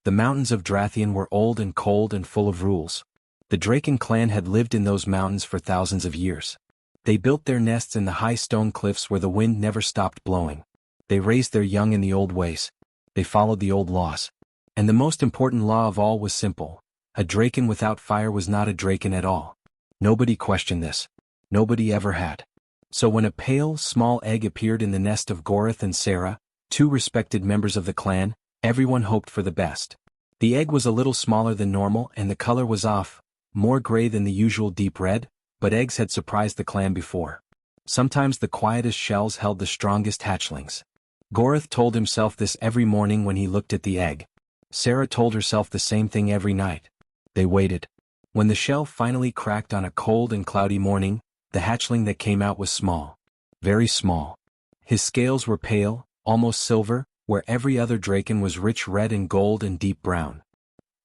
The mountains of Drathian were old and cold and full of rules. The Draken clan had lived in those mountains for thousands of years. They built their nests in the high stone cliffs where the wind never stopped blowing. They raised their young in the old ways. They followed the old laws. And the most important law of all was simple. A Draken without fire was not a Draken at all. Nobody questioned this. Nobody ever had. So when a pale, small egg appeared in the nest of Gorith and Sarah, two respected members of the clan, everyone hoped for the best. The egg was a little smaller than normal and the color was off, more gray than the usual deep red, but eggs had surprised the clan before. Sometimes the quietest shells held the strongest hatchlings. Gorith told himself this every morning when he looked at the egg. Sarah told herself the same thing every night. They waited. When the shell finally cracked on a cold and cloudy morning, the hatchling that came out was small. Very small. His scales were pale, almost silver, where every other Draken was rich red and gold and deep brown.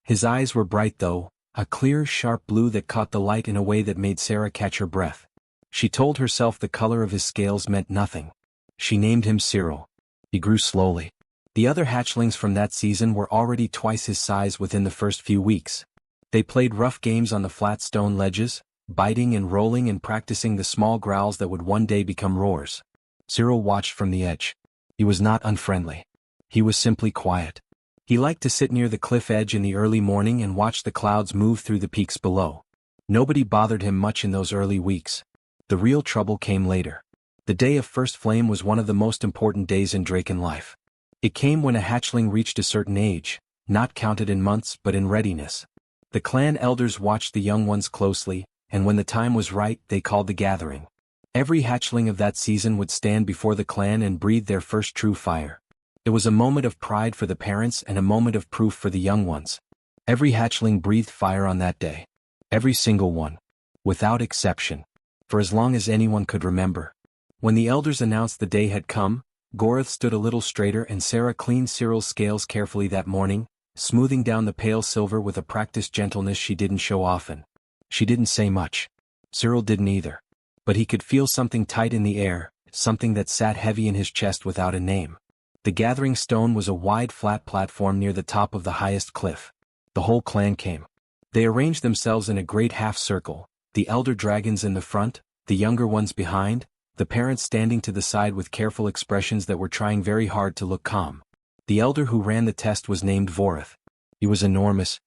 His eyes were bright though, a clear, sharp blue that caught the light in a way that made Sarah catch her breath. She told herself the color of his scales meant nothing. She named him Cyril. He grew slowly. The other hatchlings from that season were already twice his size within the first few weeks. They played rough games on the flat stone ledges, biting and rolling and practicing the small growls that would one day become roars. Cyril watched from the edge. He was not unfriendly. He was simply quiet. He liked to sit near the cliff edge in the early morning and watch the clouds move through the peaks below. Nobody bothered him much in those early weeks. The real trouble came later. The day of first flame was one of the most important days in Draken life. It came when a hatchling reached a certain age, not counted in months but in readiness. The clan elders watched the young ones closely, and when the time was right, they called the gathering. Every hatchling of that season would stand before the clan and breathe their first true fire. It was a moment of pride for the parents and a moment of proof for the young ones. Every hatchling breathed fire on that day. Every single one. Without exception. For as long as anyone could remember. When the elders announced the day had come, Gorith stood a little straighter and Sarah cleaned Cyril's scales carefully that morning, smoothing down the pale silver with a practiced gentleness she didn't show often. She didn't say much. Cyril didn't either. But he could feel something tight in the air, something that sat heavy in his chest without a name. The gathering stone was a wide flat platform near the top of the highest cliff. The whole clan came. They arranged themselves in a great half-circle, the elder dragons in the front, the younger ones behind, the parents standing to the side with careful expressions that were trying very hard to look calm. The elder who ran the test was named Vorith. He was enormous.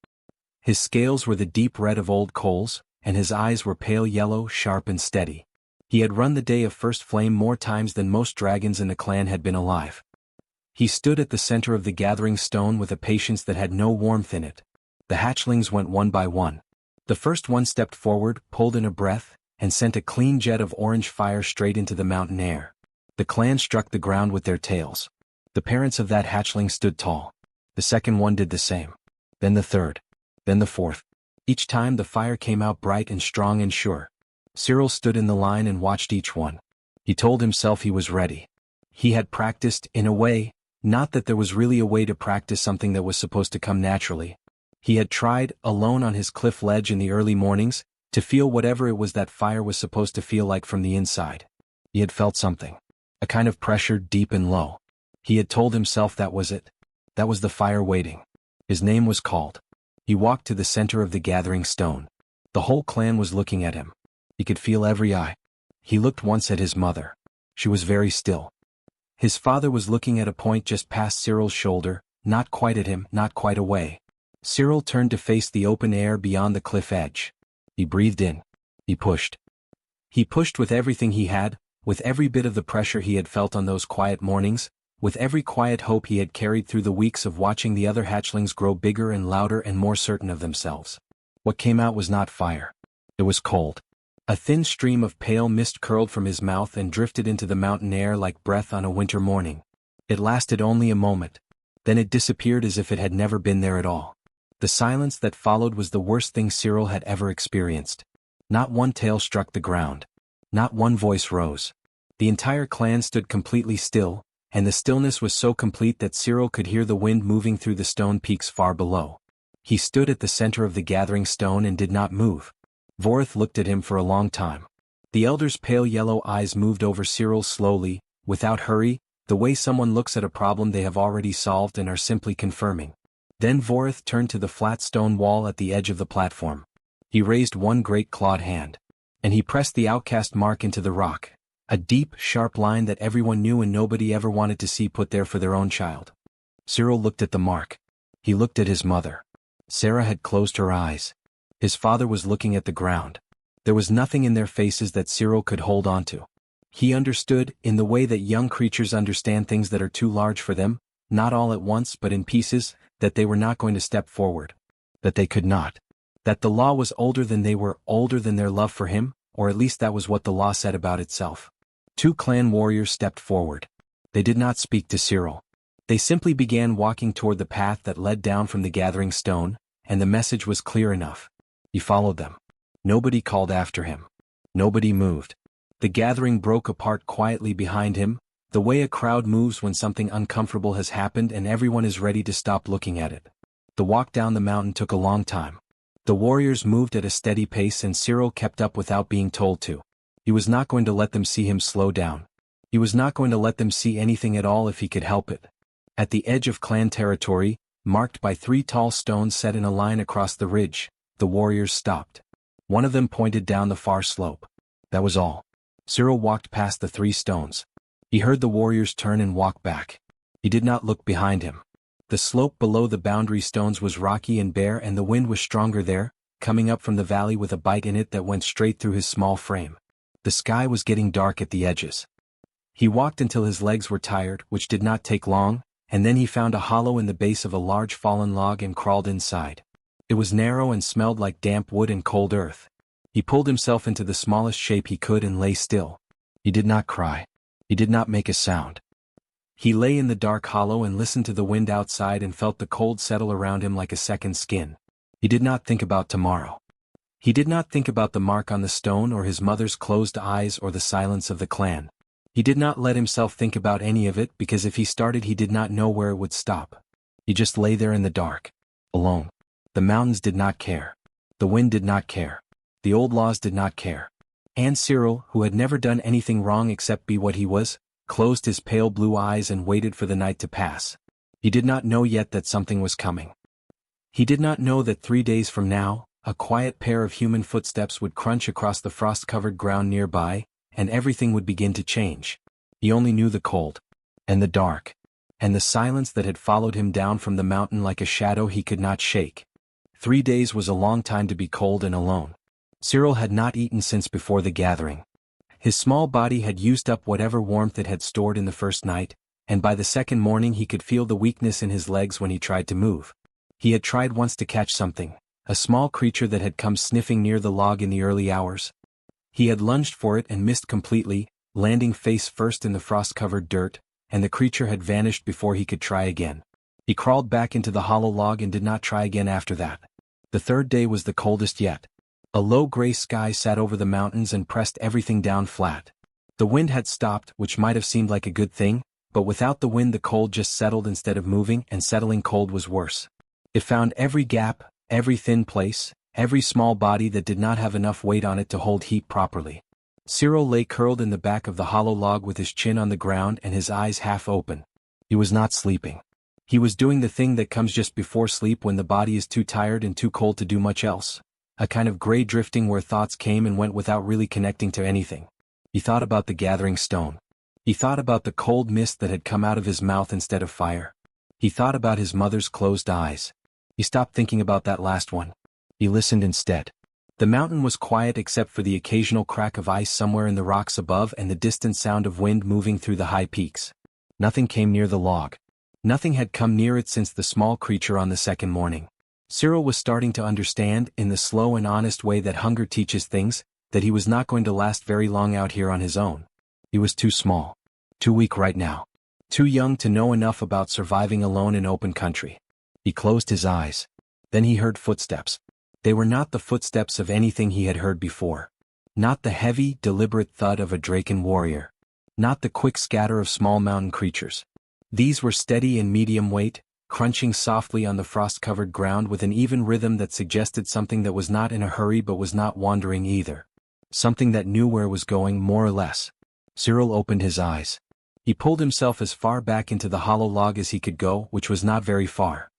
His scales were the deep red of old coals, and his eyes were pale yellow, sharp and steady. He had run the day of first flame more times than most dragons in the clan had been alive. He stood at the center of the gathering stone with a patience that had no warmth in it. The hatchlings went one by one. The first one stepped forward, pulled in a breath, and sent a clean jet of orange fire straight into the mountain air. The clan struck the ground with their tails. The parents of that hatchling stood tall. The second one did the same. Then the third. Then the fourth. Each time the fire came out bright and strong and sure. Cyril stood in the line and watched each one. He told himself he was ready. He had practiced, in a way, not that there was really a way to practice something that was supposed to come naturally. He had tried, alone on his cliff ledge in the early mornings, to feel whatever it was that fire was supposed to feel like from the inside. He had felt something. A kind of pressure deep and low. He had told himself that was it. That was the fire waiting. His name was called. He walked to the center of the gathering stone. The whole clan was looking at him. He could feel every eye. He looked once at his mother. She was very still. His father was looking at a point just past Cyril's shoulder, not quite at him, not quite away. Cyril turned to face the open air beyond the cliff edge. He breathed in. He pushed. He pushed with everything he had, with every bit of the pressure he had felt on those quiet mornings, with every quiet hope he had carried through the weeks of watching the other hatchlings grow bigger and louder and more certain of themselves. What came out was not fire. It was cold. A thin stream of pale mist curled from his mouth and drifted into the mountain air like breath on a winter morning. It lasted only a moment. Then it disappeared as if it had never been there at all. The silence that followed was the worst thing Cyril had ever experienced. Not one tail struck the ground. Not one voice rose. The entire clan stood completely still, and the stillness was so complete that Cyril could hear the wind moving through the stone peaks far below. He stood at the center of the gathering stone and did not move. Vorith looked at him for a long time. The elder's pale yellow eyes moved over Cyril slowly, without hurry, the way someone looks at a problem they have already solved and are simply confirming. Then Vorith turned to the flat stone wall at the edge of the platform. He raised one great clawed hand. And he pressed the outcast mark into the rock. A deep, sharp line that everyone knew and nobody ever wanted to see put there for their own child. Cyril looked at the mark. He looked at his mother. Sarah had closed her eyes. His father was looking at the ground. There was nothing in their faces that Cyril could hold on to. He understood, in the way that young creatures understand things that are too large for them, not all at once but in pieces, that they were not going to step forward. That they could not. That the law was older than they were, older than their love for him, or at least that was what the law said about itself. Two clan warriors stepped forward. They did not speak to Cyril. They simply began walking toward the path that led down from the gathering stone, and the message was clear enough. He followed them. Nobody called after him. Nobody moved. The gathering broke apart quietly behind him, the way a crowd moves when something uncomfortable has happened and everyone is ready to stop looking at it. The walk down the mountain took a long time. The warriors moved at a steady pace and Cyril kept up without being told to. He was not going to let them see him slow down. He was not going to let them see anything at all if he could help it. At the edge of clan territory, marked by 3 tall stones set in a line across the ridge, the warriors stopped. One of them pointed down the far slope. That was all. Cyril walked past the 3 stones. He heard the warriors turn and walk back. He did not look behind him. The slope below the boundary stones was rocky and bare and the wind was stronger there, coming up from the valley with a bite in it that went straight through his small frame. The sky was getting dark at the edges. He walked until his legs were tired, which did not take long, and then he found a hollow in the base of a large fallen log and crawled inside. It was narrow and smelled like damp wood and cold earth. He pulled himself into the smallest shape he could and lay still. He did not cry. He did not make a sound. He lay in the dark hollow and listened to the wind outside and felt the cold settle around him like a second skin. He did not think about tomorrow. He did not think about the mark on the stone or his mother's closed eyes or the silence of the clan. He did not let himself think about any of it because if he started he did not know where it would stop. He just lay there in the dark. Alone. The mountains did not care. The wind did not care. The old laws did not care. And Cyril, who had never done anything wrong except be what he was, closed his pale blue eyes and waited for the night to pass. He did not know yet that something was coming. He did not know that 3 days from now, a quiet pair of human footsteps would crunch across the frost-covered ground nearby, and everything would begin to change. He only knew the cold, and the dark, and the silence that had followed him down from the mountain like a shadow he could not shake. 3 days was a long time to be cold and alone. Cyril had not eaten since before the gathering. His small body had used up whatever warmth it had stored in the first night, and by the second morning he could feel the weakness in his legs when he tried to move. He had tried once to catch something, a small creature that had come sniffing near the log in the early hours. He had lunged for it and missed completely, landing face first in the frost-covered dirt, and the creature had vanished before he could try again. He crawled back into the hollow log and did not try again after that. The 3rd day was the coldest yet. A low gray sky sat over the mountains and pressed everything down flat. The wind had stopped, which might have seemed like a good thing, but without the wind the cold just settled instead of moving, and settling cold was worse. It found every gap, every thin place, every small body that did not have enough weight on it to hold heat properly. Cyril lay curled in the back of the hollow log with his chin on the ground and his eyes half open. He was not sleeping. He was doing the thing that comes just before sleep when the body is too tired and too cold to do much else. A kind of gray drifting where thoughts came and went without really connecting to anything. He thought about the gathering stone. He thought about the cold mist that had come out of his mouth instead of fire. He thought about his mother's closed eyes. He stopped thinking about that last one. He listened instead. The mountain was quiet except for the occasional crack of ice somewhere in the rocks above and the distant sound of wind moving through the high peaks. Nothing came near the log. Nothing had come near it since the small creature on the second morning. Cyril was starting to understand, in the slow and honest way that hunger teaches things, that he was not going to last very long out here on his own. He was too small. Too weak right now. Too young to know enough about surviving alone in open country. He closed his eyes. Then he heard footsteps. They were not the footsteps of anything he had heard before. Not the heavy, deliberate thud of a Draken warrior. Not the quick scatter of small mountain creatures. These were steady and medium weight, crunching softly on the frost-covered ground with an even rhythm that suggested something that was not in a hurry but was not wandering either. Something that knew where it was going, more or less. Cyril opened his eyes. He pulled himself as far back into the hollow log as he could go, which was not very far.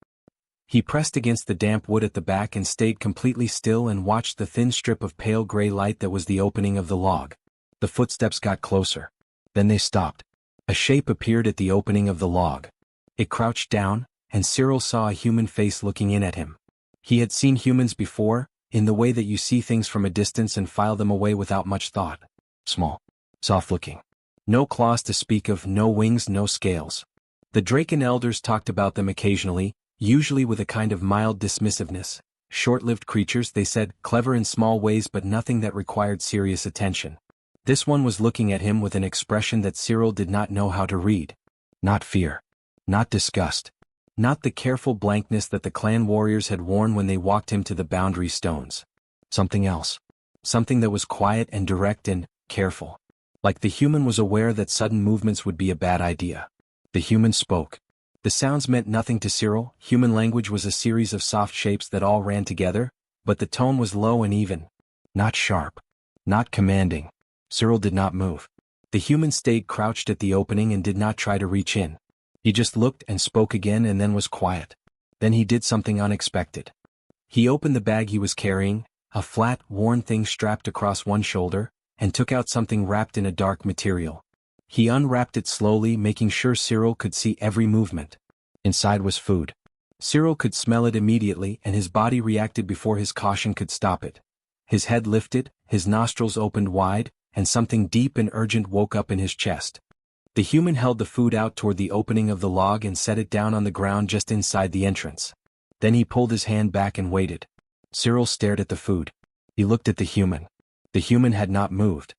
He pressed against the damp wood at the back and stayed completely still and watched the thin strip of pale gray light that was the opening of the log. The footsteps got closer. Then they stopped. A shape appeared at the opening of the log. It crouched down, and Cyril saw a human face looking in at him. He had seen humans before, in the way that you see things from a distance and file them away without much thought. Small. Soft-looking. No claws to speak of, no wings, no scales. The Draken elders talked about them occasionally, usually with a kind of mild dismissiveness. Short-lived creatures, they said, clever in small ways but nothing that required serious attention. This one was looking at him with an expression that Cyril did not know how to read. Not fear. Not disgust. Not the careful blankness that the clan warriors had worn when they walked him to the boundary stones. Something else. Something that was quiet and direct and careful. Like the human was aware that sudden movements would be a bad idea. The human spoke. The sounds meant nothing to Cyril. Human language was a series of soft shapes that all ran together, but the tone was low and even. Not sharp. Not commanding. Cyril did not move. The human stayed crouched at the opening and did not try to reach in. He just looked and spoke again and then was quiet. Then he did something unexpected. He opened the bag he was carrying, a flat, worn thing strapped across one shoulder, and took out something wrapped in a dark material. He unwrapped it slowly, making sure Cyril could see every movement. Inside was food. Cyril could smell it immediately and his body reacted before his caution could stop it. His head lifted, his nostrils opened wide, and something deep and urgent woke up in his chest. The human held the food out toward the opening of the log and set it down on the ground just inside the entrance. Then he pulled his hand back and waited. Cyril stared at the food. He looked at the human. The human had not moved.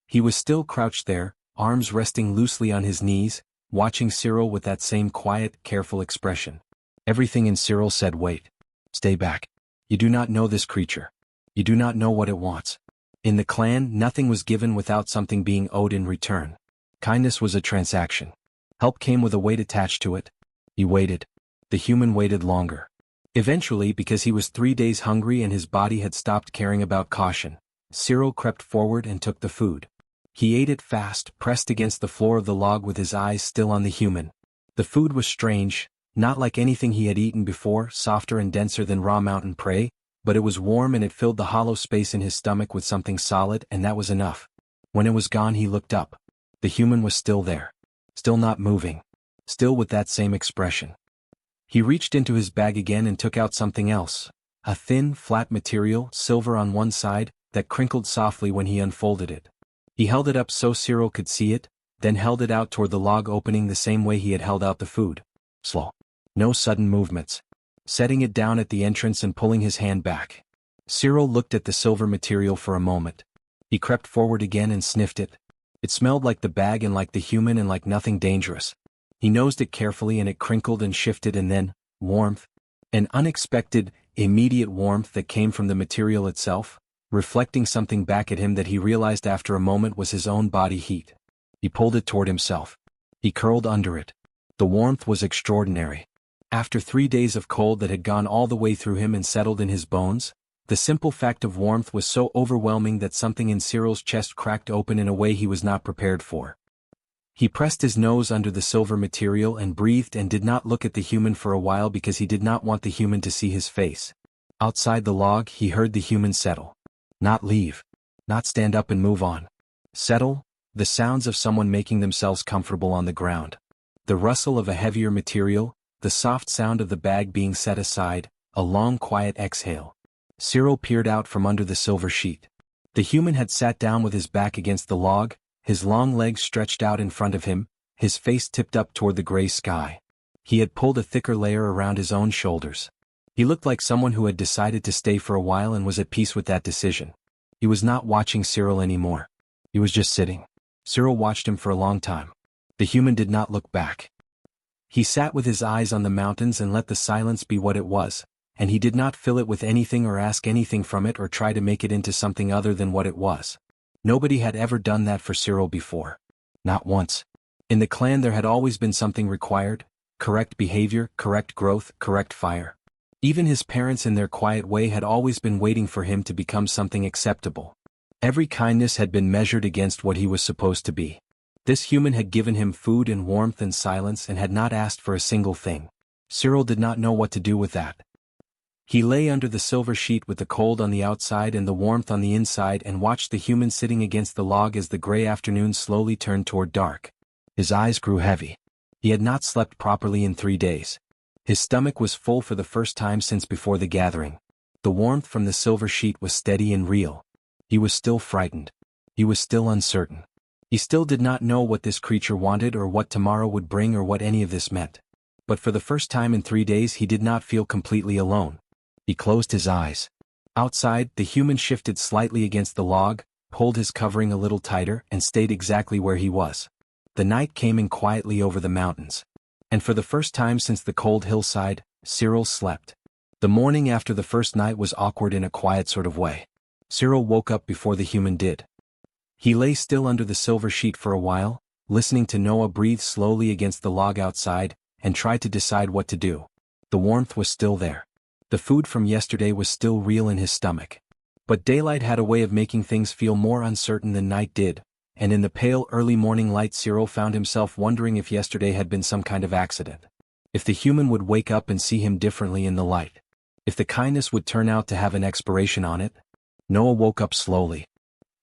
He was still crouched there, arms resting loosely on his knees, watching Cyril with that same quiet, careful expression. Everything in Cyril said, "Wait. Stay back. You do not know this creature. You do not know what it wants." In the clan, nothing was given without something being owed in return. Kindness was a transaction. Help came with a weight attached to it. He waited. The human waited longer. Eventually, because he was 3 days hungry and his body had stopped caring about caution, Cyril crept forward and took the food. He ate it fast, pressed against the floor of the log with his eyes still on the human. The food was strange, not like anything he had eaten before, softer and denser than raw mountain prey, but it was warm and it filled the hollow space in his stomach with something solid, and that was enough. When it was gone, he looked up. The human was still there. Still not moving. Still with that same expression. He reached into his bag again and took out something else. A thin, flat material, silver on one side, that crinkled softly when he unfolded it. He held it up so Cyril could see it, then held it out toward the log opening the same way he had held out the food. Slow. No sudden movements. Setting it down at the entrance and pulling his hand back. Cyril looked at the silver material for a moment. He crept forward again and sniffed it. It smelled like the bag and like the human and like nothing dangerous. He nosed it carefully and it crinkled and shifted and then, warmth. An unexpected, immediate warmth that came from the material itself, reflecting something back at him that he realized after a moment was his own body heat. He pulled it toward himself. He curled under it. The warmth was extraordinary. After 3 days of cold that had gone all the way through him and settled in his bones, the simple fact of warmth was so overwhelming that something in Cyril's chest cracked open in a way he was not prepared for. He pressed his nose under the silver material and breathed and did not look at the human for a while because he did not want the human to see his face. Outside the log, he heard the human settle. Not leave. Not stand up and move on. Settle, the sounds of someone making themselves comfortable on the ground. The rustle of a heavier material, the soft sound of the bag being set aside, a long quiet exhale. Cyril peered out from under the silver sheet. The human had sat down with his back against the log, his long legs stretched out in front of him, his face tipped up toward the gray sky. He had pulled a thicker layer around his own shoulders. He looked like someone who had decided to stay for a while and was at peace with that decision. He was not watching Cyril anymore. He was just sitting. Cyril watched him for a long time. The human did not look back. He sat with his eyes on the mountains and let the silence be what it was, and he did not fill it with anything or ask anything from it or try to make it into something other than what it was. Nobody had ever done that for Cyril before. Not once. In the clan there had always been something required: correct behavior, correct growth, correct fire. Even his parents in their quiet way had always been waiting for him to become something acceptable. Every kindness had been measured against what he was supposed to be. This human had given him food and warmth and silence and had not asked for a single thing. Cyril did not know what to do with that. He lay under the silver sheet with the cold on the outside and the warmth on the inside and watched the human sitting against the log as the gray afternoon slowly turned toward dark. His eyes grew heavy. He had not slept properly in 3 days. His stomach was full for the first time since before the gathering. The warmth from the silver sheet was steady and real. He was still frightened. He was still uncertain. He still did not know what this creature wanted or what tomorrow would bring or what any of this meant. But for the first time in 3 days he did not feel completely alone. He closed his eyes. Outside, the human shifted slightly against the log, pulled his covering a little tighter and stayed exactly where he was. The night came in quietly over the mountains. And for the first time since the cold hillside, Cyril slept. The morning after the first night was awkward in a quiet sort of way. Cyril woke up before the human did. He lay still under the silver sheet for a while, listening to Noah breathe slowly against the log outside, and tried to decide what to do. The warmth was still there. The food from yesterday was still real in his stomach. But daylight had a way of making things feel more uncertain than night did, and in the pale early morning light Cyril found himself wondering if yesterday had been some kind of accident. If the human would wake up and see him differently in the light. If the kindness would turn out to have an expiration on it. Noah woke up slowly.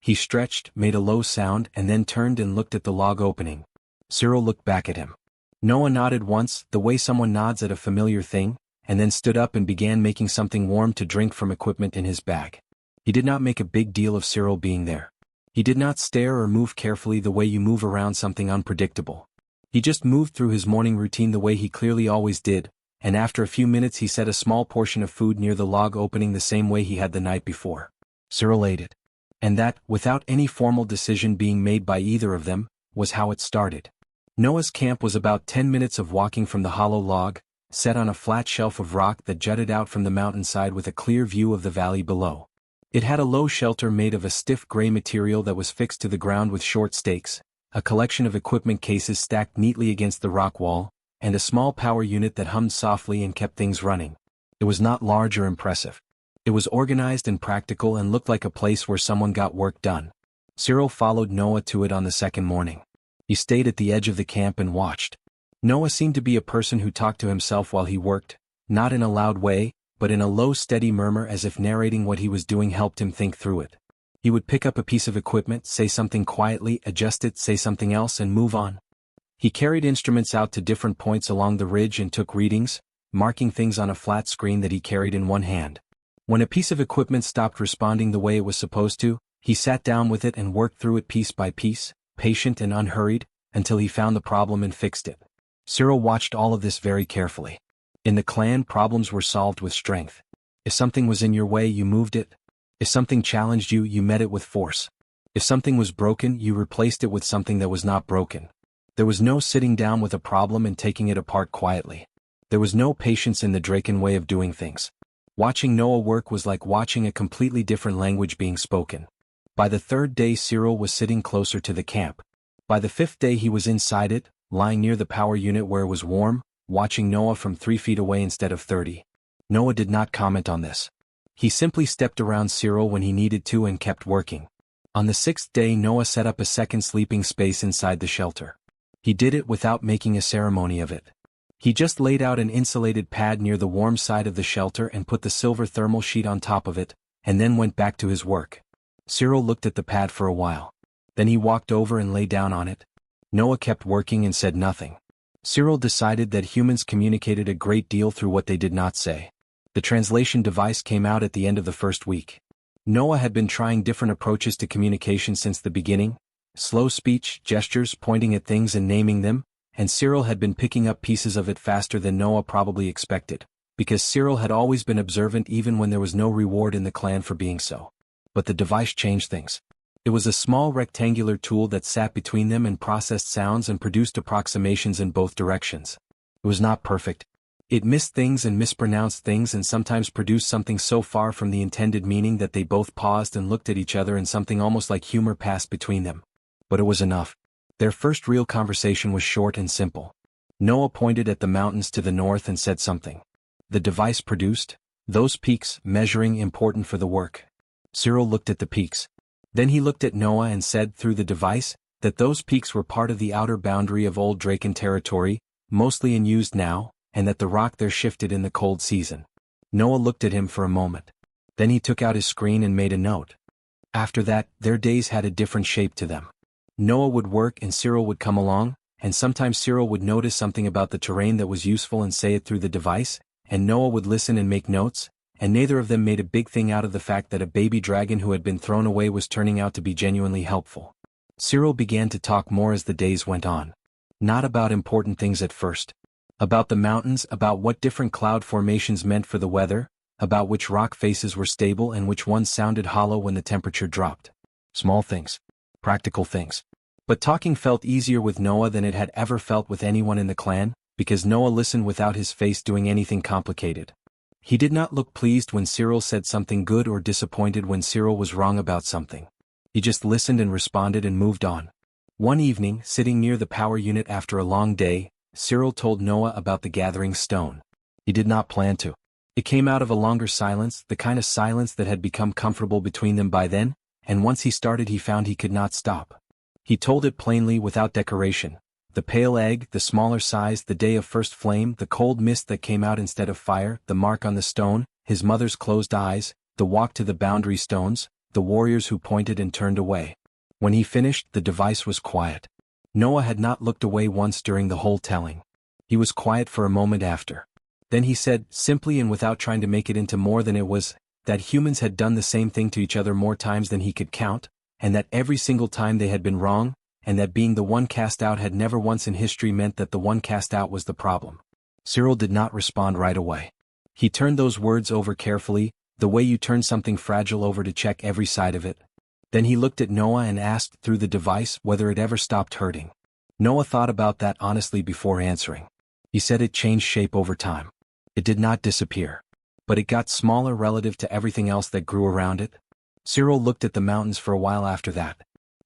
He stretched, made a low sound and then turned and looked at the log opening. Cyril looked back at him. Noah nodded once, the way someone nods at a familiar thing, and then stood up and began making something warm to drink from equipment in his bag. He did not make a big deal of Cyril being there. He did not stare or move carefully the way you move around something unpredictable. He just moved through his morning routine the way he clearly always did, and after a few minutes he set a small portion of food near the log opening the same way he had the night before. Cyril ate it. And that, without any formal decision being made by either of them, was how it started. Noah's camp was about 10 minutes of walking from the hollow log, set on a flat shelf of rock that jutted out from the mountainside with a clear view of the valley below. It had a low shelter made of a stiff gray material that was fixed to the ground with short stakes, a collection of equipment cases stacked neatly against the rock wall, and a small power unit that hummed softly and kept things running. It was not large or impressive. It was organized and practical and looked like a place where someone got work done. Cyril followed Noah to it on the second morning. He stayed at the edge of the camp and watched. Noah seemed to be a person who talked to himself while he worked, not in a loud way, but in a low steady murmur as if narrating what he was doing helped him think through it. He would pick up a piece of equipment, say something quietly, adjust it, say something else and move on. He carried instruments out to different points along the ridge and took readings, marking things on a flat screen that he carried in one hand. When a piece of equipment stopped responding the way it was supposed to, he sat down with it and worked through it piece by piece, patient and unhurried, until he found the problem and fixed it. Cyril watched all of this very carefully. In the clan, problems were solved with strength. If something was in your way, you moved it. If something challenged you, you met it with force. If something was broken, you replaced it with something that was not broken. There was no sitting down with a problem and taking it apart quietly. There was no patience in the Draken way of doing things. Watching Noah work was like watching a completely different language being spoken. By the third day Cyril was sitting closer to the camp. By the fifth day he was inside it, lying near the power unit where it was warm, watching Noah from 3 feet away instead of 30. Noah did not comment on this. He simply stepped around Cyril when he needed to and kept working. On the 6th day Noah set up a second sleeping space inside the shelter. He did it without making a ceremony of it. He just laid out an insulated pad near the warm side of the shelter and put the silver thermal sheet on top of it, and then went back to his work. Cyril looked at the pad for a while. Then he walked over and lay down on it. Noah kept working and said nothing. Cyril decided that humans communicated a great deal through what they did not say. The translation device came out at the end of the first week. Noah had been trying different approaches to communication since the beginning, slow speech, gestures, pointing at things and naming them, and Cyril had been picking up pieces of it faster than Noah probably expected, because Cyril had always been observant even when there was no reward in the clan for being so. But the device changed things. It was a small rectangular tool that sat between them and processed sounds and produced approximations in both directions. It was not perfect. It missed things and mispronounced things and sometimes produced something so far from the intended meaning that they both paused and looked at each other and something almost like humor passed between them. But it was enough. Their first real conversation was short and simple. Noah pointed at the mountains to the north and said something. The device produced, "Those peaks, measuring important for the work." Cyril looked at the peaks. Then he looked at Noah and said through the device that those peaks were part of the outer boundary of old Draken territory, mostly unused now, and that the rock there shifted in the cold season. Noah looked at him for a moment. Then he took out his screen and made a note. After that, their days had a different shape to them. Noah would work and Cyril would come along, and sometimes Cyril would notice something about the terrain that was useful and say it through the device, and Noah would listen and make notes, and neither of them made a big thing out of the fact that a baby dragon who had been thrown away was turning out to be genuinely helpful. Cyril began to talk more as the days went on. Not about important things at first. About the mountains, about what different cloud formations meant for the weather, about which rock faces were stable and which ones sounded hollow when the temperature dropped. Small things. Practical things. But talking felt easier with Noah than it had ever felt with anyone in the clan, because Noah listened without his face doing anything complicated. He did not look pleased when Cyril said something good or disappointed when Cyril was wrong about something. He just listened and responded and moved on. One evening, sitting near the power unit after a long day, Cyril told Noah about the gathering stone. He did not plan to. It came out of a longer silence, the kind of silence that had become comfortable between them by then, and once he started he found he could not stop. He told it plainly without decoration. The pale egg, the smaller size, the day of first flame, the cold mist that came out instead of fire, the mark on the stone, his mother's closed eyes, the walk to the boundary stones, the warriors who pointed and turned away. When he finished, the device was quiet. Noah had not looked away once during the whole telling. He was quiet for a moment after. Then he said, simply and without trying to make it into more than it was, that humans had done the same thing to each other more times than he could count, and that every single time they had been wrong, and that being the one cast out had never once in history meant that the one cast out was the problem. Cyril did not respond right away. He turned those words over carefully, the way you turn something fragile over to check every side of it. Then he looked at Noah and asked through the device whether it ever stopped hurting. Noah thought about that honestly before answering. He said it changed shape over time. It did not disappear. But it got smaller relative to everything else that grew around it. Cyril looked at the mountains for a while after that.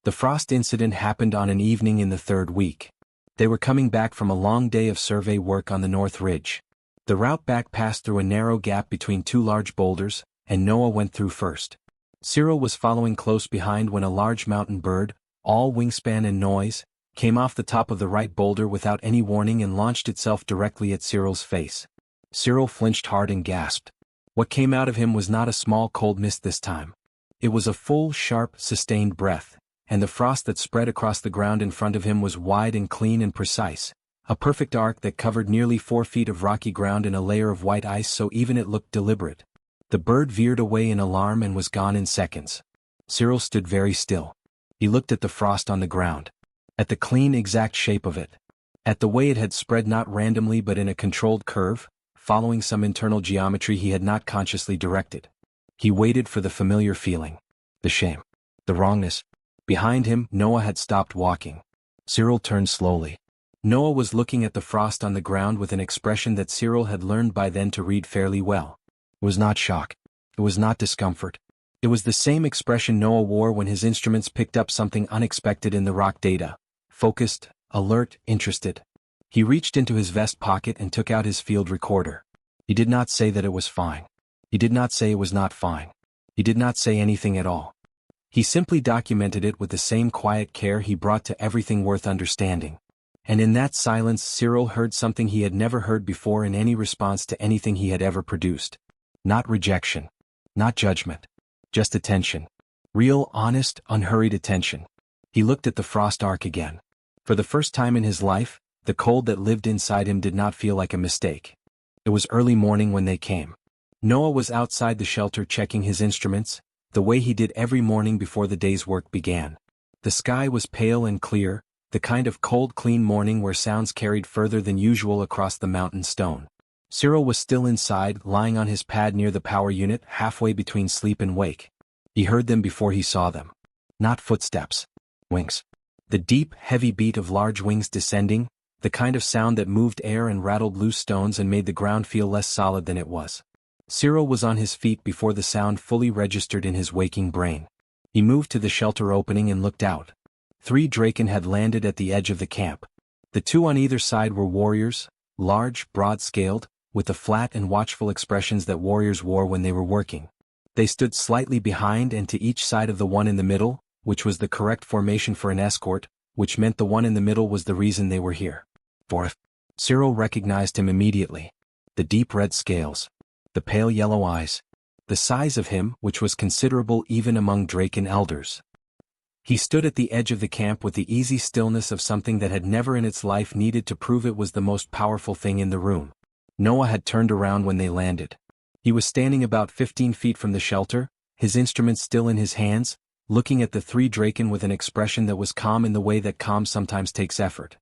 The frost incident happened on an evening in the third week. They were coming back from a long day of survey work on the North Ridge. The route back passed through a narrow gap between two large boulders, and Noah went through first. Cyril was following close behind when a large mountain bird, all wingspan and noise, came off the top of the right boulder without any warning and launched itself directly at Cyril's face. Cyril flinched hard and gasped. What came out of him was not a small cold mist this time. It was a full, sharp, sustained breath, and the frost that spread across the ground in front of him was wide and clean and precise, a perfect arc that covered nearly 4 feet of rocky ground in a layer of white ice so even it looked deliberate. The bird veered away in alarm and was gone in seconds. Cyril stood very still. He looked at the frost on the ground. At the clean exact shape of it. At the way it had spread not randomly but in a controlled curve, following some internal geometry he had not consciously directed. He waited for the familiar feeling. The shame. The wrongness. Behind him, Noah had stopped walking. Cyril turned slowly. Noah was looking at the frost on the ground with an expression that Cyril had learned by then to read fairly well. It was not shock. It was not discomfort. It was the same expression Noah wore when his instruments picked up something unexpected in the rock data. Focused, alert, interested. He reached into his vest pocket and took out his field recorder. He did not say that it was fine. He did not say it was not fine. He did not say anything at all. He simply documented it with the same quiet care he brought to everything worth understanding. And in that silence Cyril heard something he had never heard before in any response to anything he had ever produced. Not rejection. Not judgment. Just attention. Real, honest, unhurried attention. He looked at the frost arc again. For the first time in his life, the cold that lived inside him did not feel like a mistake. It was early morning when they came. Noah was outside the shelter checking his instruments, the way he did every morning before the day's work began. The sky was pale and clear, the kind of cold clean morning where sounds carried further than usual across the mountain stone. Cyril was still inside, lying on his pad near the power unit, halfway between sleep and wake. He heard them before he saw them. Not footsteps. Wings. The deep, heavy beat of large wings descending, the kind of sound that moved air and rattled loose stones and made the ground feel less solid than it was. Cyril was on his feet before the sound fully registered in his waking brain. He moved to the shelter opening and looked out. 3 Draken had landed at the edge of the camp. The 2 on either side were warriors, large, broad-scaled, with the flat and watchful expressions that warriors wore when they were working. They stood slightly behind and to each side of the one in the middle, which was the correct formation for an escort, which meant the one in the middle was the reason they were here. For if Cyril recognized him immediately. The deep red scales. The pale yellow eyes. The size of him, which was considerable even among Draken elders. He stood at the edge of the camp with the easy stillness of something that had never in its life needed to prove it was the most powerful thing in the room. Noah had turned around when they landed. He was standing about 15 feet from the shelter, his instruments still in his hands, looking at the three Draken with an expression that was calm in the way that calm sometimes takes effort.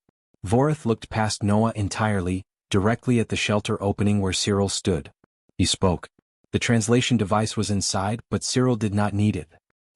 Vorith looked past Noah entirely, directly at the shelter opening where Cyril stood. He spoke. The translation device was inside, but Cyril did not need it.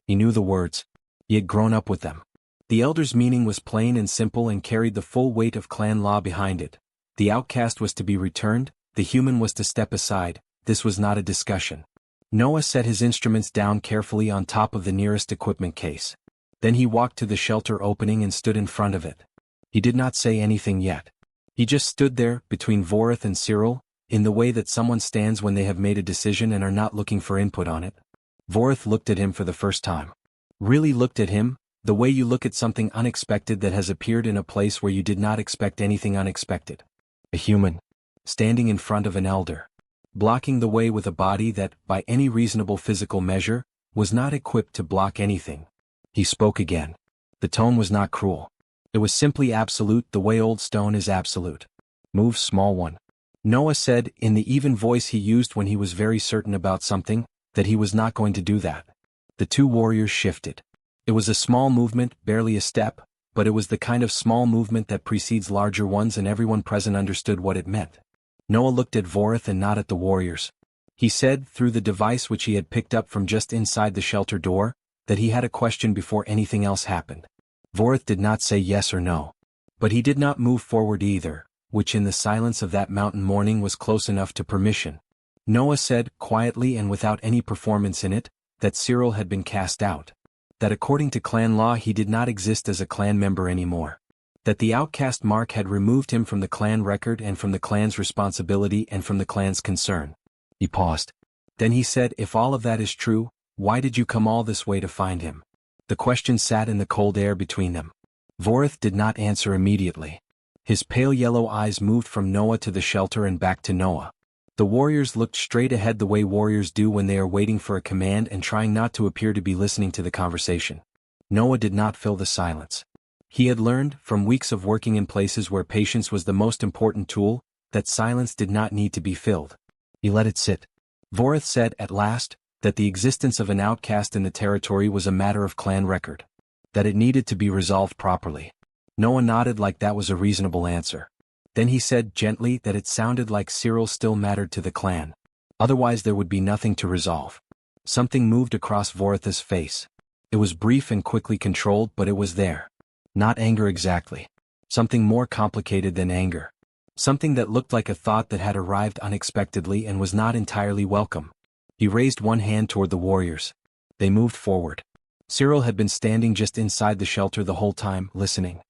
He knew the words. He had grown up with them. The elder's meaning was plain and simple and carried the full weight of clan law behind it. The outcast was to be returned, the human was to step aside. This was not a discussion. Noah set his instruments down carefully on top of the nearest equipment case. Then he walked to the shelter opening and stood in front of it. He did not say anything yet. He just stood there, between Vorith and Cyril, in the way that someone stands when they have made a decision and are not looking for input on it. Vorith looked at him for the first time. Really looked at him, the way you look at something unexpected that has appeared in a place where you did not expect anything unexpected. A human. Standing in front of an elder. Blocking the way with a body that, by any reasonable physical measure, was not equipped to block anything. He spoke again. The tone was not cruel. It was simply absolute, the way old stone is absolute. Move, small one. Noah said, in the even voice he used when he was very certain about something, that he was not going to do that. The two warriors shifted. It was a small movement, barely a step, but it was the kind of small movement that precedes larger ones, and everyone present understood what it meant. Noah looked at Vorith and not at the warriors. He said, through the device which he had picked up from just inside the shelter door, that he had a question before anything else happened. Vorith did not say yes or no. But he did not move forward either, which in the silence of that mountain morning was close enough to permission. Noah said, quietly and without any performance in it, that Cyril had been cast out. That according to clan law he did not exist as a clan member anymore. That the outcast mark had removed him from the clan record and from the clan's responsibility and from the clan's concern. He paused. Then he said, if all of that is true, why did you come all this way to find him? The question sat in the cold air between them. Vorith did not answer immediately. His pale yellow eyes moved from Noah to the shelter and back to Noah. The warriors looked straight ahead the way warriors do when they are waiting for a command and trying not to appear to be listening to the conversation. Noah did not fill the silence. He had learned, from weeks of working in places where patience was the most important tool, that silence did not need to be filled. He let it sit. Vorith said, at last, that the existence of an outcast in the territory was a matter of clan record. That it needed to be resolved properly. Noah nodded like that was a reasonable answer. Then he said gently that it sounded like Cyril still mattered to the clan. Otherwise there would be nothing to resolve. Something moved across Vorith's face. It was brief and quickly controlled, but it was there. Not anger exactly. Something more complicated than anger. Something that looked like a thought that had arrived unexpectedly and was not entirely welcome. He raised one hand toward the warriors. They moved forward. Cyril had been standing just inside the shelter the whole time, listening.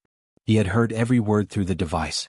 He had heard every word through the device.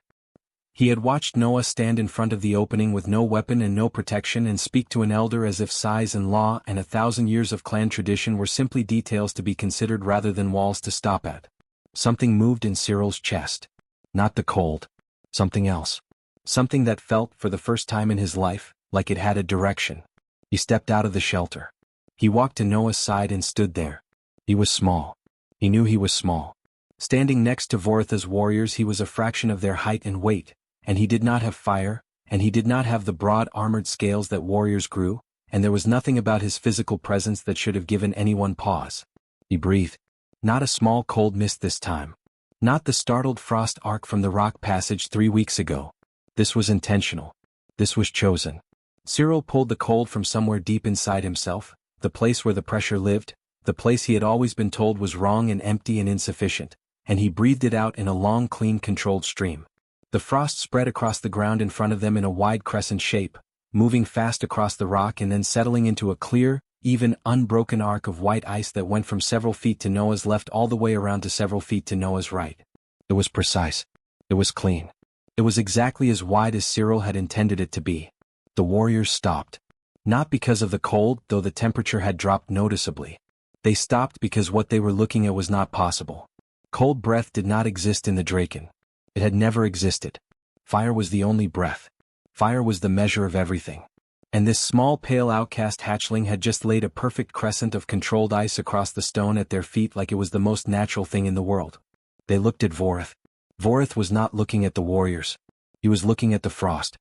He had watched Noah stand in front of the opening with no weapon and no protection and speak to an elder as if size and law and 1,000 years of clan tradition were simply details to be considered rather than walls to stop at. Something moved in Cyril's chest. Not the cold. Something else. Something that felt, for the first time in his life, like it had a direction. He stepped out of the shelter. He walked to Noah's side and stood there. He was small. He knew he was small. Standing next to Vorith's warriors he was a fraction of their height and weight, and he did not have fire, and he did not have the broad armored scales that warriors grew, and there was nothing about his physical presence that should have given anyone pause. He breathed. Not a small cold mist this time. Not the startled frost arc from the rock passage 3 weeks ago. This was intentional. This was chosen. Cyril pulled the cold from somewhere deep inside himself, the place where the pressure lived, the place he had always been told was wrong and empty and insufficient, and he breathed it out in a long, clean, controlled stream. The frost spread across the ground in front of them in a wide crescent shape, moving fast across the rock and then settling into a clear, even, unbroken arc of white ice that went from several feet to Noah's left all the way around to several feet to Noah's right. It was precise. It was clean. It was exactly as wide as Cyril had intended it to be. The warriors stopped. Not because of the cold, though the temperature had dropped noticeably. They stopped because what they were looking at was not possible. Cold breath did not exist in the Draken. It had never existed. Fire was the only breath. Fire was the measure of everything. And this small pale outcast hatchling had just laid a perfect crescent of controlled ice across the stone at their feet like it was the most natural thing in the world. They looked at Vorith. Vorith was not looking at the warriors. He was looking at the frost.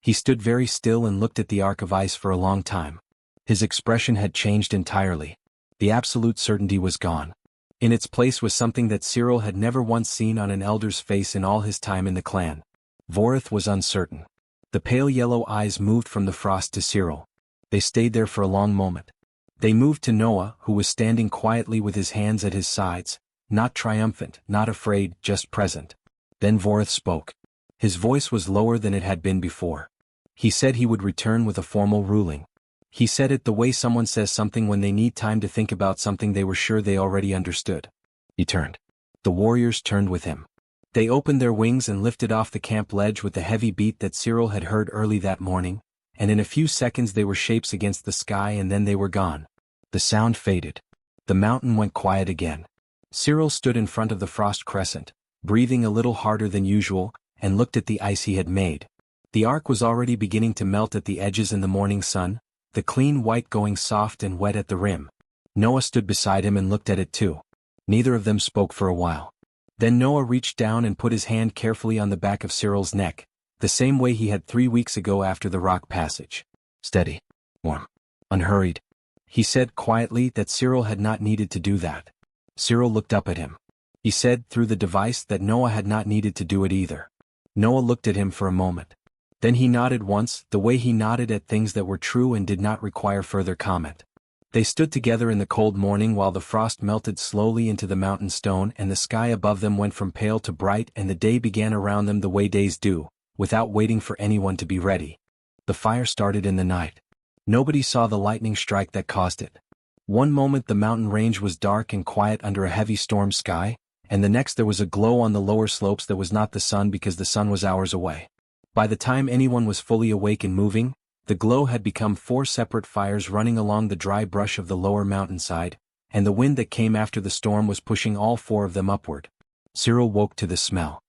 He stood very still and looked at the arc of ice for a long time. His expression had changed entirely. The absolute certainty was gone. In its place was something that Cyril had never once seen on an elder's face in all his time in the clan. Vorith was uncertain. The pale yellow eyes moved from the frost to Cyril. They stayed there for a long moment. They moved to Noah, who was standing quietly with his hands at his sides, not triumphant, not afraid, just present. Then Vorith spoke. His voice was lower than it had been before. He said he would return with a formal ruling. He said it the way someone says something when they need time to think about something they were sure they already understood. He turned. The warriors turned with him. They opened their wings and lifted off the camp ledge with the heavy beat that Cyril had heard early that morning, and in a few seconds they were shapes against the sky and then they were gone. The sound faded. The mountain went quiet again. Cyril stood in front of the frost crescent, breathing a little harder than usual, and looked at the ice he had made. The arc was already beginning to melt at the edges in the morning sun, the clean white going soft and wet at the rim. Noah stood beside him and looked at it too. Neither of them spoke for a while. Then Noah reached down and put his hand carefully on the back of Cyril's neck, the same way he had 3 weeks ago after the rock passage. Steady. Warm. Unhurried. He said quietly that Cyril had not needed to do that. Cyril looked up at him. He said through the device that Noah had not needed to do it either. Noah looked at him for a moment. Then he nodded once, the way he nodded at things that were true and did not require further comment. They stood together in the cold morning while the frost melted slowly into the mountain stone and the sky above them went from pale to bright and the day began around them the way days do, without waiting for anyone to be ready. The fire started in the night. Nobody saw the lightning strike that caused it. One moment the mountain range was dark and quiet under a heavy storm sky, and the next there was a glow on the lower slopes that was not the sun because the sun was hours away. By the time anyone was fully awake and moving, the glow had become 4 separate fires running along the dry brush of the lower mountainside, and the wind that came after the storm was pushing all 4 of them upward. Cyril woke to the smell.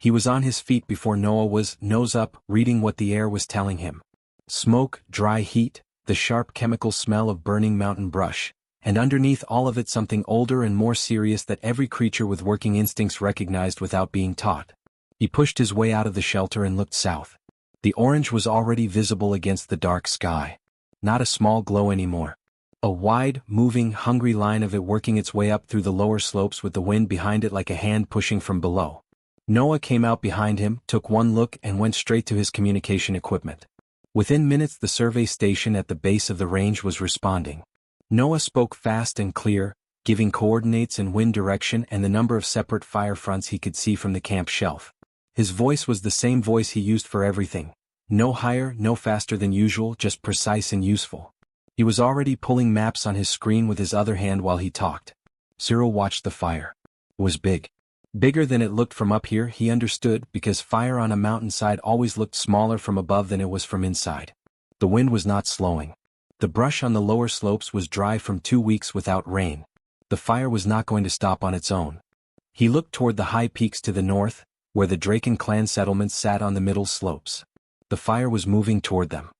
He was on his feet before Noah was, nose up, reading what the air was telling him. Smoke, dry heat, the sharp chemical smell of burning mountain brush, and underneath all of it something older and more serious that every creature with working instincts recognized without being taught. He pushed his way out of the shelter and looked south. The orange was already visible against the dark sky. Not a small glow anymore. A wide, moving, hungry line of it working its way up through the lower slopes with the wind behind it like a hand pushing from below. Noah came out behind him, took one look and went straight to his communication equipment. Within minutes the survey station at the base of the range was responding. Noah spoke fast and clear, giving coordinates and wind direction and the number of separate fire fronts he could see from the camp shelf. His voice was the same voice he used for everything. No higher, no faster than usual, just precise and useful. He was already pulling maps on his screen with his other hand while he talked. Cyril watched the fire. It was big. Bigger than it looked from up here, he understood, because fire on a mountainside always looked smaller from above than it was from inside. The wind was not slowing. The brush on the lower slopes was dry from 2 weeks without rain. The fire was not going to stop on its own. He looked toward the high peaks to the north, where the Draken clan settlements sat on the middle slopes. The fire was moving toward them.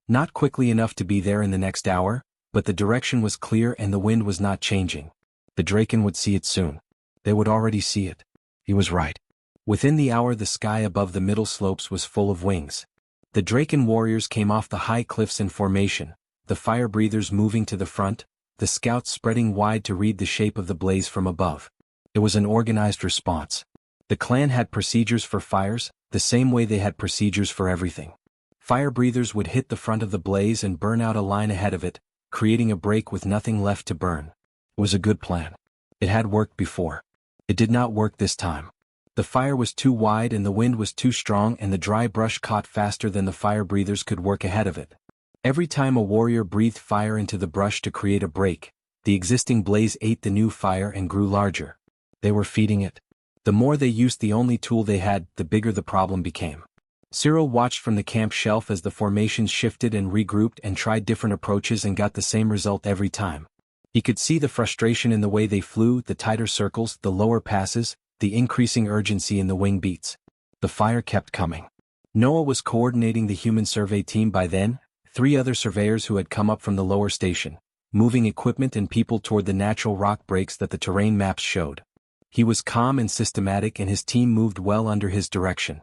Not quickly enough to be there in the next hour, but the direction was clear and the wind was not changing. The Draken would see it soon. They would already see it. He was right. Within the hour the sky above the middle slopes was full of wings. The Draken warriors came off the high cliffs in formation, the fire breathers moving to the front, the scouts spreading wide to read the shape of the blaze from above. It was an organized response. The clan had procedures for fires, the same way they had procedures for everything. Fire breathers would hit the front of the blaze and burn out a line ahead of it, creating a break with nothing left to burn. It was a good plan. It had worked before. It did not work this time. The fire was too wide and the wind was too strong and the dry brush caught faster than the fire breathers could work ahead of it. Every time a warrior breathed fire into the brush to create a break, the existing blaze ate the new fire and grew larger. They were feeding it. The more they used the only tool they had, the bigger the problem became. Cyril watched from the camp shelf as the formations shifted and regrouped and tried different approaches and got the same result every time. He could see the frustration in the way they flew, the tighter circles, the lower passes, the increasing urgency in the wing beats. The fire kept coming. Noah was coordinating the human survey team by then, 3 other surveyors who had come up from the lower station, moving equipment and people toward the natural rock breaks that the terrain maps showed. He was calm and systematic, and his team moved well under his direction.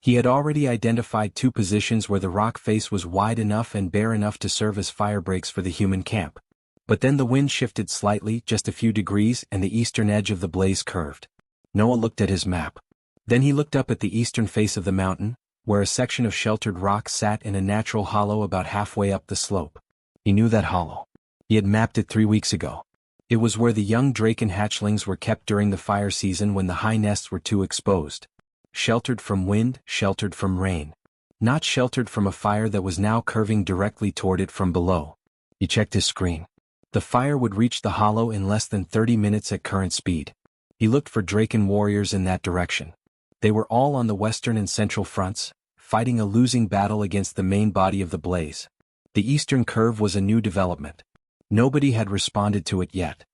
He had already identified 2 positions where the rock face was wide enough and bare enough to serve as fire breaks for the human camp. But then the wind shifted slightly, just a few degrees, and the eastern edge of the blaze curved. Noah looked at his map. Then he looked up at the eastern face of the mountain, where a section of sheltered rock sat in a natural hollow about halfway up the slope. He knew that hollow. He had mapped it 3 weeks ago. It was where the young Draken hatchlings were kept during the fire season when the high nests were too exposed. Sheltered from wind, sheltered from rain. Not sheltered from a fire that was now curving directly toward it from below. He checked his screen. The fire would reach the hollow in less than 30 minutes at current speed. He looked for Draken warriors in that direction. They were all on the western and central fronts, fighting a losing battle against the main body of the blaze. The eastern curve was a new development. Nobody had responded to it yet.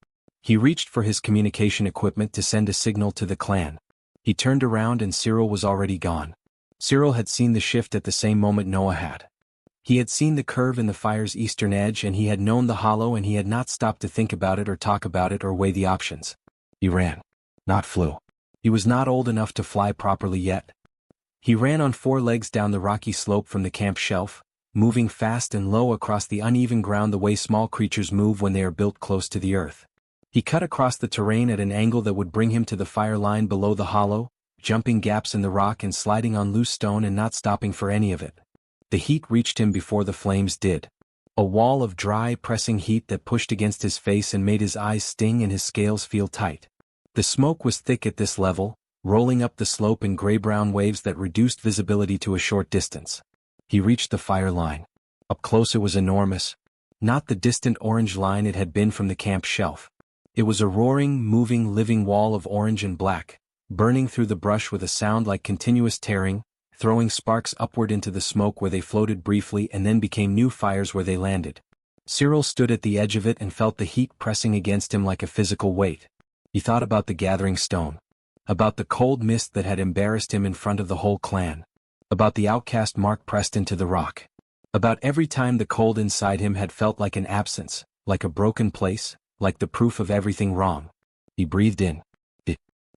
He reached for his communication equipment to send a signal to the clan. He turned around and Cyril was already gone. Cyril had seen the shift at the same moment Noah had. He had seen the curve in the fire's eastern edge, and he had known the hollow, and he had not stopped to think about it or talk about it or weigh the options. He ran, not flew. He was not old enough to fly properly yet. He ran on 4 legs down the rocky slope from the camp shelf, moving fast and low across the uneven ground the way small creatures move when they are built close to the earth. He cut across the terrain at an angle that would bring him to the fire line below the hollow, jumping gaps in the rock and sliding on loose stone and not stopping for any of it. The heat reached him before the flames did. A wall of dry, pressing heat that pushed against his face and made his eyes sting and his scales feel tight. The smoke was thick at this level, rolling up the slope in gray-brown waves that reduced visibility to a short distance. He reached the fire line. Up close it was enormous. Not the distant orange line it had been from the camp shelf. It was a roaring, moving, living wall of orange and black, burning through the brush with a sound like continuous tearing, throwing sparks upward into the smoke where they floated briefly and then became new fires where they landed. Cyril stood at the edge of it and felt the heat pressing against him like a physical weight. He thought about the gathering stone. About the cold mist that had embarrassed him in front of the whole clan. About the outcast mark pressed into the rock. About every time the cold inside him had felt like an absence, like a broken place, like the proof of everything wrong. He breathed in.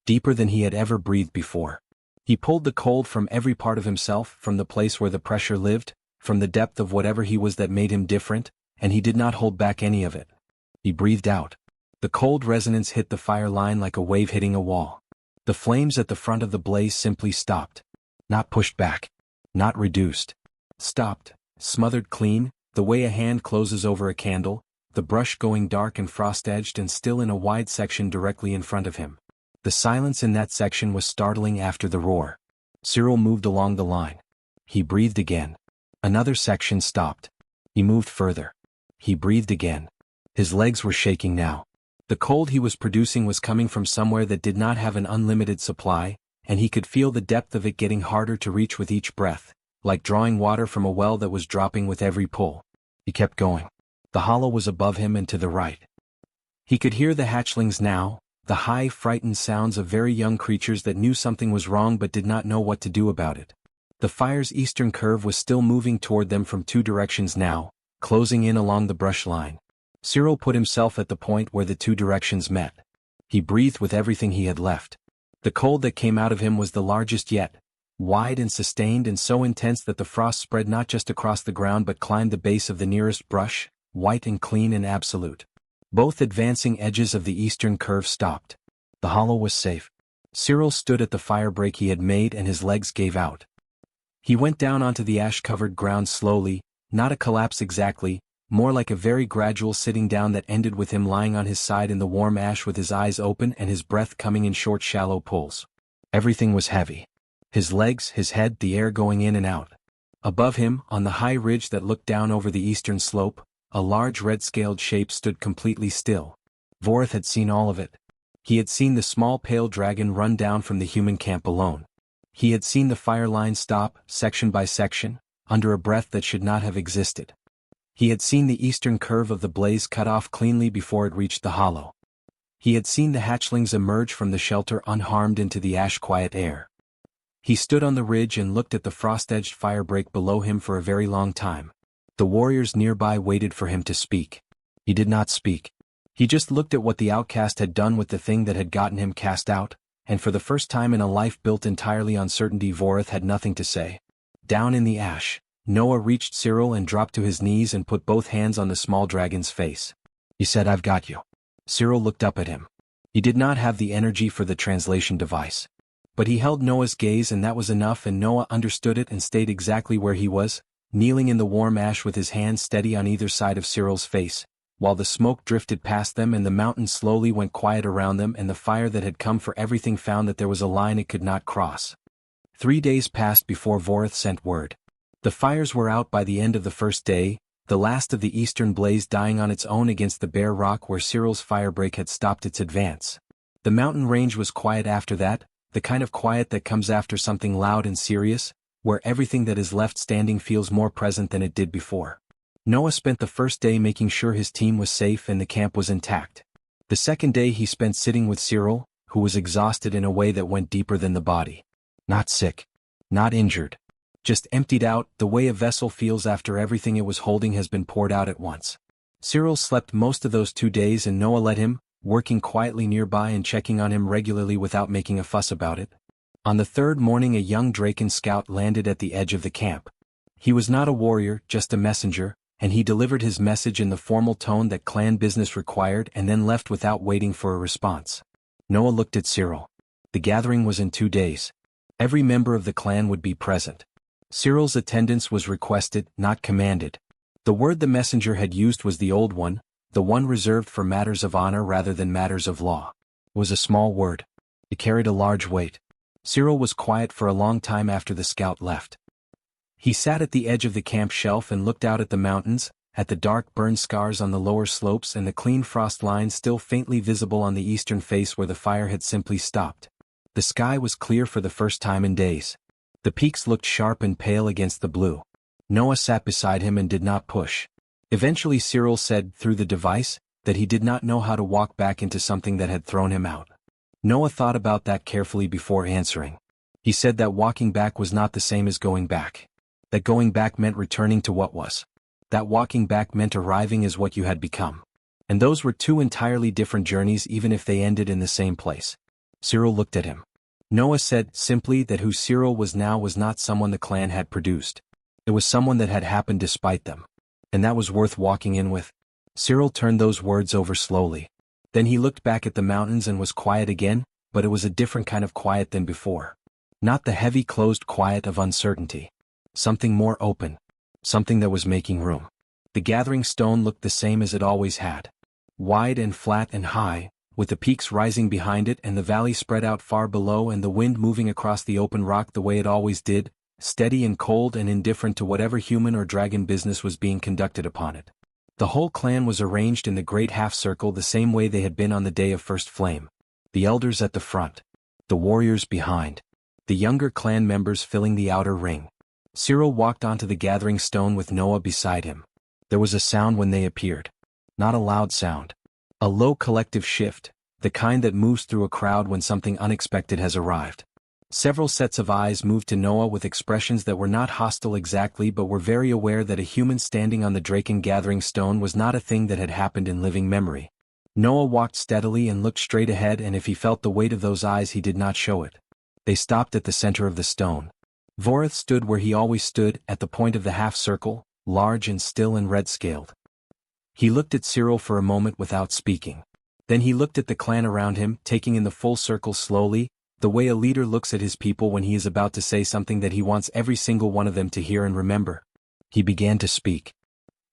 Deeper than he had ever breathed before. He pulled the cold from every part of himself, from the place where the pressure lived, from the depth of whatever he was that made him different, and he did not hold back any of it. He breathed out. The cold resonance hit the fire line like a wave hitting a wall. The flames at the front of the blaze simply stopped. Not pushed back. Not reduced. Stopped, smothered clean, the way a hand closes over a candle, the brush going dark and frost-edged and still in a wide section directly in front of him. The silence in that section was startling after the roar. Cyril moved along the line. He breathed again. Another section stopped. He moved further. He breathed again. His legs were shaking now. The cold he was producing was coming from somewhere that did not have an unlimited supply, and he could feel the depth of it getting harder to reach with each breath, like drawing water from a well that was dropping with every pull. He kept going. The hollow was above him and to the right. He could hear the hatchlings now, the high, frightened sounds of very young creatures that knew something was wrong but did not know what to do about it. The fire's eastern curve was still moving toward them from 2 directions now, closing in along the brush line. Cyril put himself at the point where the 2 directions met. He breathed with everything he had left. The cold that came out of him was the largest yet, wide and sustained and so intense that the frost spread not just across the ground but climbed the base of the nearest brush, white and clean and absolute. Both advancing edges of the eastern curve stopped. The hollow was safe. Cyril stood at the fire break he had made and his legs gave out. He went down onto the ash-covered ground slowly, not a collapse exactly, more like a very gradual sitting down that ended with him lying on his side in the warm ash with his eyes open and his breath coming in short shallow pulls. Everything was heavy. His legs, his head, the air going in and out. Above him, on the high ridge that looked down over the eastern slope, a large red-scaled shape stood completely still. Vorith had seen all of it. He had seen the small pale dragon run down from the human camp alone. He had seen the fire line stop, section by section, under a breath that should not have existed. He had seen the eastern curve of the blaze cut off cleanly before it reached the hollow. He had seen the hatchlings emerge from the shelter unharmed into the ash-quiet air. He stood on the ridge and looked at the frost-edged fire break below him for a very long time. The warriors nearby waited for him to speak. He did not speak. He just looked at what the outcast had done with the thing that had gotten him cast out, and for the first time in a life built entirely on certainty, Vorith had nothing to say. Down in the ash, Noah reached Cyril and dropped to his knees and put both hands on the small dragon's face. He said, "I've got you." Cyril looked up at him. He did not have the energy for the translation device. But he held Noah's gaze, and that was enough, and Noah understood it and stayed exactly where he was, kneeling in the warm ash with his hands steady on either side of Cyril's face, while the smoke drifted past them and the mountain slowly went quiet around them, and the fire that had come for everything found that there was a line it could not cross. 3 days passed before Vorith sent word. The fires were out by the end of the first day, the last of the eastern blaze dying on its own against the bare rock where Cyril's firebreak had stopped its advance. The mountain range was quiet after that, the kind of quiet that comes after something loud and serious, where everything that is left standing feels more present than it did before. Noah spent the first day making sure his team was safe and the camp was intact. The second day he spent sitting with Cyril, who was exhausted in a way that went deeper than the body. Not sick. Not injured. Just emptied out, the way a vessel feels after everything it was holding has been poured out at once. Cyril slept most of those 2 days, and Noah let him, working quietly nearby and checking on him regularly without making a fuss about it. On the third morning a young Draken scout landed at the edge of the camp. He was not a warrior, just a messenger, and he delivered his message in the formal tone that clan business required and then left without waiting for a response. Noah looked at Cyril. The gathering was in 2 days. Every member of the clan would be present. Cyril's attendance was requested, not commanded. The word the messenger had used was the old one, the one reserved for matters of honor rather than matters of law. It was a small word. It carried a large weight. Cyril was quiet for a long time after the scout left. He sat at the edge of the camp shelf and looked out at the mountains, at the dark burn scars on the lower slopes and the clean frost lines still faintly visible on the eastern face where the fire had simply stopped. The sky was clear for the first time in days. The peaks looked sharp and pale against the blue. Noah sat beside him and did not push. Eventually Cyril said, through the device, that he did not know how to walk back into something that had thrown him out. Noah thought about that carefully before answering. He said that walking back was not the same as going back. That going back meant returning to what was. That walking back meant arriving as what you had become. And those were 2 entirely different journeys, even if they ended in the same place. Cyril looked at him. Noah said simply that who Cyril was now was not someone the clan had produced. It was someone that had happened despite them. And that was worth walking in with. Cyril turned those words over slowly. Then he looked back at the mountains and was quiet again, but it was a different kind of quiet than before. Not the heavy closed quiet of uncertainty. Something more open. Something that was making room. The gathering stone looked the same as it always had. Wide and flat and high, with the peaks rising behind it and the valley spread out far below and the wind moving across the open rock the way it always did, steady and cold and indifferent to whatever human or dragon business was being conducted upon it. The whole clan was arranged in the great half-circle the same way they had been on the day of first flame. The elders at the front. The warriors behind. The younger clan members filling the outer ring. Cyril walked onto the gathering stone with Noah beside him. There was a sound when they appeared. Not a loud sound. A low collective shift, the kind that moves through a crowd when something unexpected has arrived. Several sets of eyes moved to Noah with expressions that were not hostile exactly but were very aware that a human standing on the Draken gathering stone was not a thing that had happened in living memory. Noah walked steadily and looked straight ahead, and if he felt the weight of those eyes he did not show it. They stopped at the center of the stone. Vorith stood where he always stood, at the point of the half-circle, large and still and red-scaled. He looked at Cyril for a moment without speaking. Then he looked at the clan around him, taking in the full circle slowly, the way a leader looks at his people when he is about to say something that he wants every single one of them to hear and remember. He began to speak.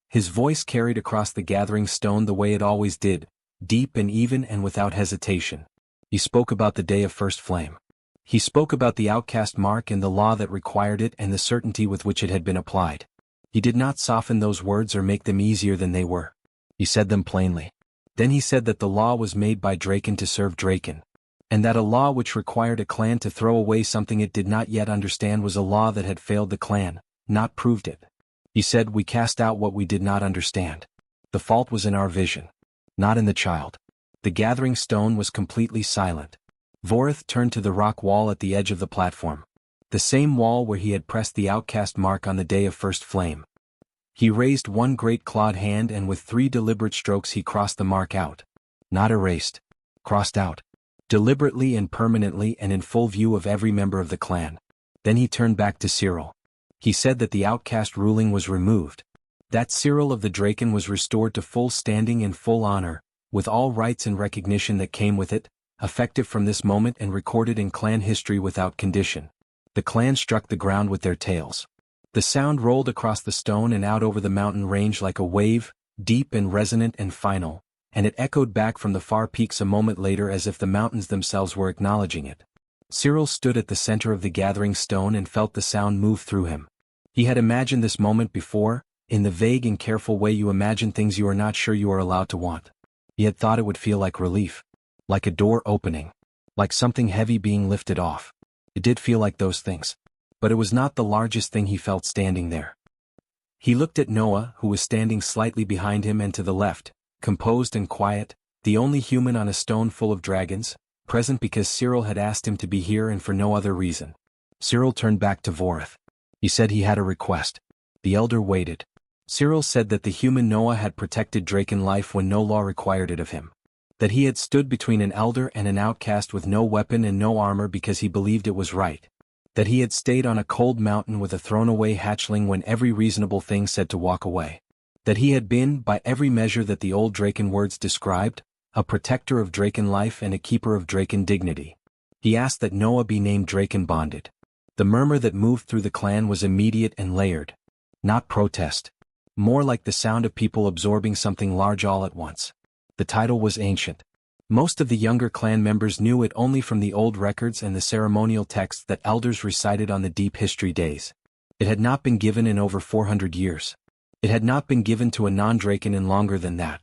His voice carried across the gathering stone the way it always did, deep and even and without hesitation. He spoke about the day of first flame. He spoke about the outcast mark and the law that required it and the certainty with which it had been applied. He did not soften those words or make them easier than they were. He said them plainly. Then he said that the law was made by Draken to serve Draken. And that a law which required a clan to throw away something it did not yet understand was a law that had failed the clan, not proved it. He said we cast out what we did not understand. The fault was in our vision. Not in the child. The gathering stone was completely silent. Vorith turned to the rock wall at the edge of the platform. The same wall where he had pressed the outcast mark on the day of first flame. He raised one great clawed hand and with 3 deliberate strokes he crossed the mark out. Not erased. Crossed out. Deliberately and permanently and in full view of every member of the clan. Then he turned back to Cyril. He said that the outcast ruling was removed. That Cyril of the Draken was restored to full standing and full honor, with all rights and recognition that came with it, effective from this moment and recorded in clan history without condition. The clan struck the ground with their tails. The sound rolled across the stone and out over the mountain range like a wave, deep and resonant and final, and it echoed back from the far peaks a moment later as if the mountains themselves were acknowledging it. Cyril stood at the center of the gathering stone and felt the sound move through him. He had imagined this moment before, in the vague and careful way you imagine things you are not sure you are allowed to want. He had thought it would feel like relief. Like a door opening. Like something heavy being lifted off. It did feel like those things. But it was not the largest thing he felt standing there. He looked at Noah, who was standing slightly behind him and to the left, composed and quiet, the only human on a stone full of dragons, present because Cyril had asked him to be here and for no other reason. Cyril turned back to Vorith. He said he had a request. The elder waited. Cyril said that the human Noah had protected Draken life when no law required it of him. That he had stood between an elder and an outcast with no weapon and no armor because he believed it was right. That he had stayed on a cold mountain with a thrown-away hatchling when every reasonable thing said to walk away. That he had been, by every measure that the old Draken words described, a protector of Draken life and a keeper of Draken dignity. He asked that Noah be named Draken Bonded. The murmur that moved through the clan was immediate and layered. Not protest. More like the sound of people absorbing something large all at once. The title was ancient. Most of the younger clan members knew it only from the old records and the ceremonial texts that elders recited on the deep history days. It had not been given in over 400 years. It had not been given to a non-Draken in longer than that.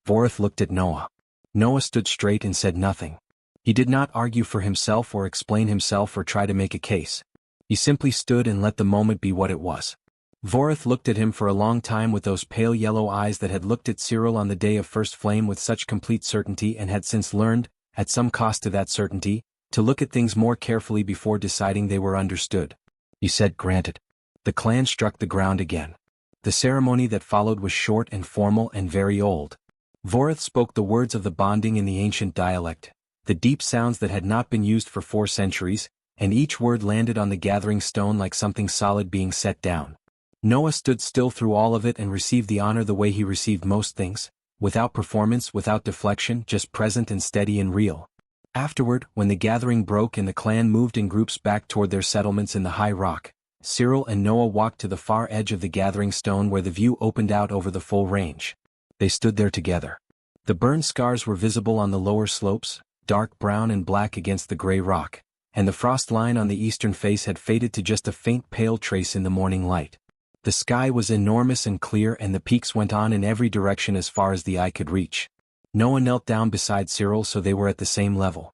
Vorith looked at Noah. Noah stood straight and said nothing. He did not argue for himself or explain himself or try to make a case. He simply stood and let the moment be what it was. Vorith looked at him for a long time with those pale yellow eyes that had looked at Cyril on the day of first flame with such complete certainty and had since learned, at some cost to that certainty, to look at things more carefully before deciding they were understood. He said, "Granted." The clan struck the ground again. The ceremony that followed was short and formal and very old. Vorith spoke the words of the bonding in the ancient dialect, the deep sounds that had not been used for 4 centuries, and each word landed on the gathering stone like something solid being set down. Noah stood still through all of it and received the honor the way he received most things, without performance, without deflection, just present and steady and real. Afterward, when the gathering broke and the clan moved in groups back toward their settlements in the high rock, Cyril and Noah walked to the far edge of the gathering stone where the view opened out over the full range. They stood there together. The burn scars were visible on the lower slopes, dark brown and black against the gray rock, and the frost line on the eastern face had faded to just a faint pale trace in the morning light. The sky was enormous and clear and the peaks went on in every direction as far as the eye could reach. Noah knelt down beside Cyril so they were at the same level.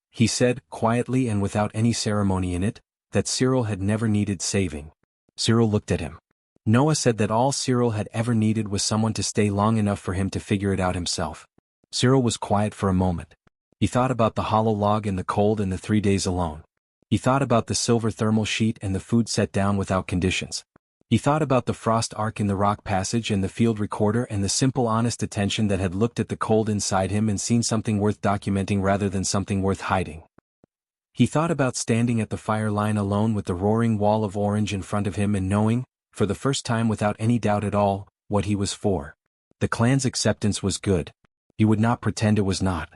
He said, quietly and without any ceremony in it, that Cyril had never needed saving. Cyril looked at him. Noah said that all Cyril had ever needed was someone to stay long enough for him to figure it out himself. Cyril was quiet for a moment. He thought about the hollow log and the cold and the 3 days alone. He thought about the silver thermal sheet and the food set down without conditions. He thought about the frost arc in the rock passage and the field recorder and the simple honest attention that had looked at the cold inside him and seen something worth documenting rather than something worth hiding. He thought about standing at the fire line alone with the roaring wall of orange in front of him and knowing, for the first time without any doubt at all, what he was for. The clan's acceptance was good. He would not pretend it was not.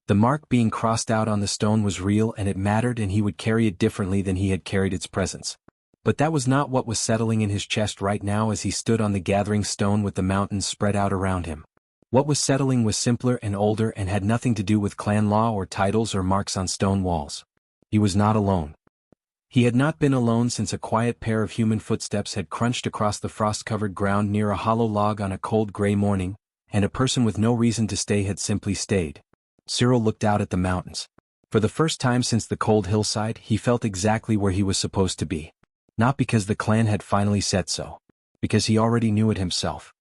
The mark being crossed out on the stone was real and it mattered and he would carry it differently than he had carried its presence. But that was not what was settling in his chest right now as he stood on the gathering stone with the mountains spread out around him. What was settling was simpler and older and had nothing to do with clan law or titles or marks on stone walls. He was not alone. He had not been alone since a quiet pair of human footsteps had crunched across the frost-covered ground near a hollow log on a cold gray morning, and a person with no reason to stay had simply stayed. Cyril looked out at the mountains. For the first time since the cold hillside, he felt exactly where he was supposed to be. Not because the clan had finally said so. Because he already knew it himself.